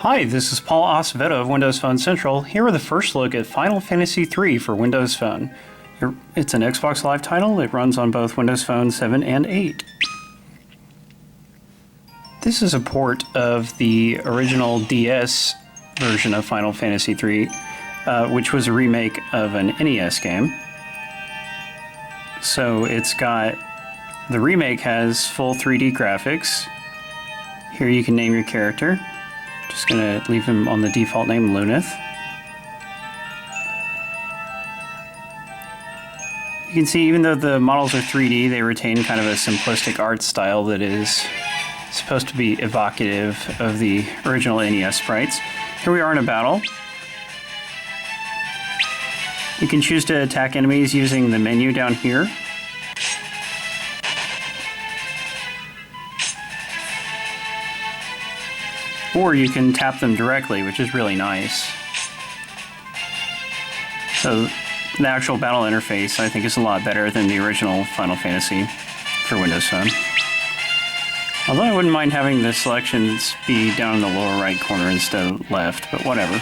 Hi, this is Paul Acevedo of Windows Phone Central, here with a first look at Final Fantasy III for Windows Phone. It's an Xbox Live title. It runs on both Windows Phone 7 and 8. This is a port of the original DS version of Final Fantasy III, which was a remake of an NES game. So the remake has full 3D graphics. Here you can name your character. Just gonna leave him on the default name, Luneth. You can see even though the models are 3D, they retain kind of a simplistic art style that is supposed to be evocative of the original NES sprites. Here we are in a battle. You can choose to attack enemies using the menu down here. Or you can tap them directly, which is really nice. So the actual battle interface, I think, is a lot better than the original Final Fantasy for Windows Phone. Although I wouldn't mind having the selections be down in the lower right corner instead of left, but whatever.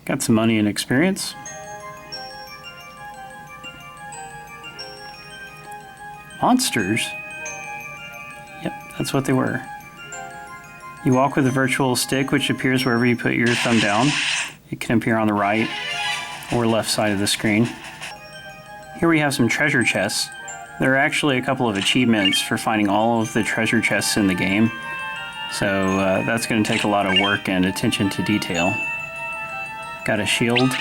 Got some money and experience. Monsters? Yep, that's what they were. You walk with a virtual stick, which appears wherever you put your thumb down. It can appear on the right or left side of the screen. Here we have some treasure chests. There are actually a couple of achievements for finding all of the treasure chests in the game. So that's going to take a lot of work and attention to detail. Got a shield,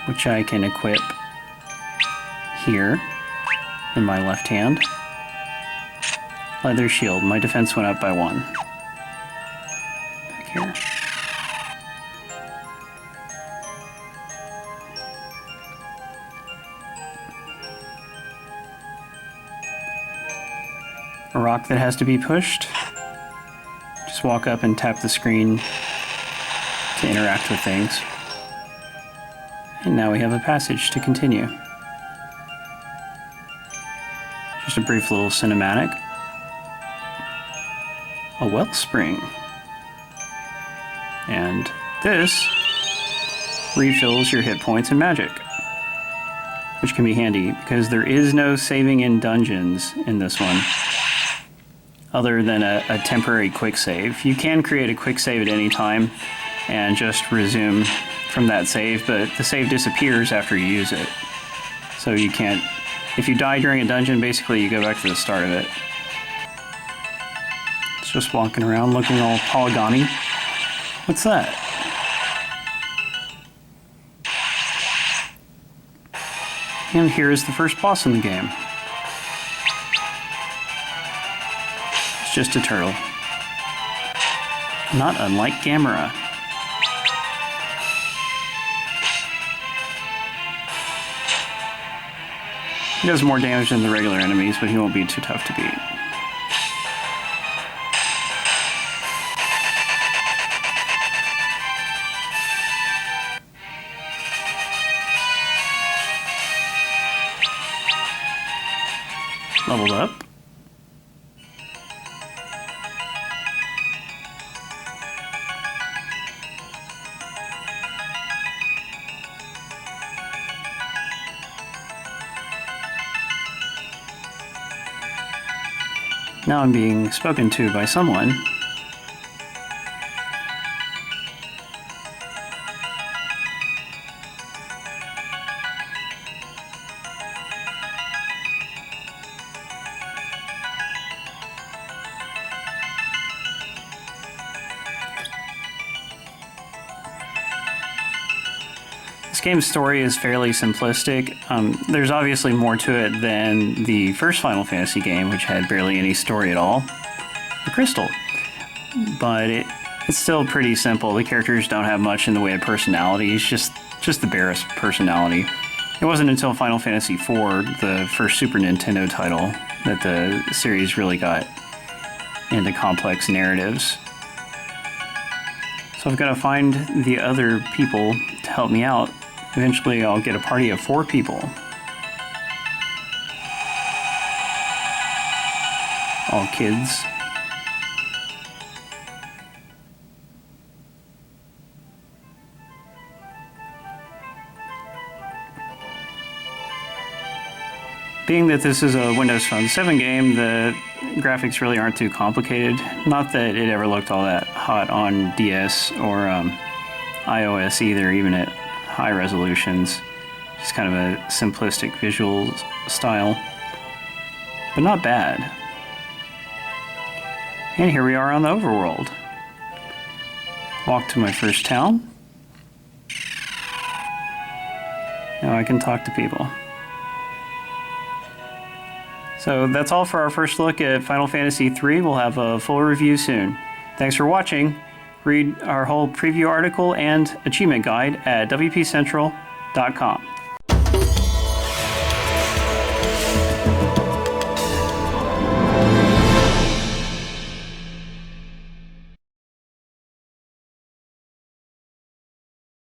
which I can equip here in my left hand. Leather shield. My defense went up by 1. Back here. A rock that has to be pushed. Just walk up and tap the screen to interact with things. And now we have a passage to continue. Just a brief little cinematic. A wellspring. And this refills your hit points and magic, which can be handy because there is no saving in dungeons in this one other than a temporary quick save. You can create a quick save at any time and just resume from that save, but the save disappears after you use it. So you can't, if you die during a dungeon, basically you go back to the start of it. Just walking around looking all polygony. What's that? And here's the first boss in the game. It's just a turtle. Not unlike Gamera. He does more damage than the regular enemies, but he won't be too tough to beat. Leveled up. Now I'm being spoken to by someone. This game's story is fairly simplistic. There's obviously more to it than the first Final Fantasy game, which had barely any story at all, the Crystal. But it's still pretty simple. The characters don't have much in the way of personality. It's just the barest personality. It wasn't until Final Fantasy IV, the first Super Nintendo title, that the series really got into complex narratives. So I've got to find the other people to help me out. Eventually I'll get a party of 4 people. all kids. Being that this is a Windows Phone 7 game, the graphics really aren't too complicated. Not that it ever looked all that hot on DS or iOS either, even at high resolutions. Just kind of a simplistic visual style, but not bad. And here we are on the Overworld. Walk to my first town. Now I can talk to people. So that's all for our first look at Final Fantasy III. We'll have a full review soon. Thanks for watching. Read our whole preview article and achievement guide at wpcentral.com.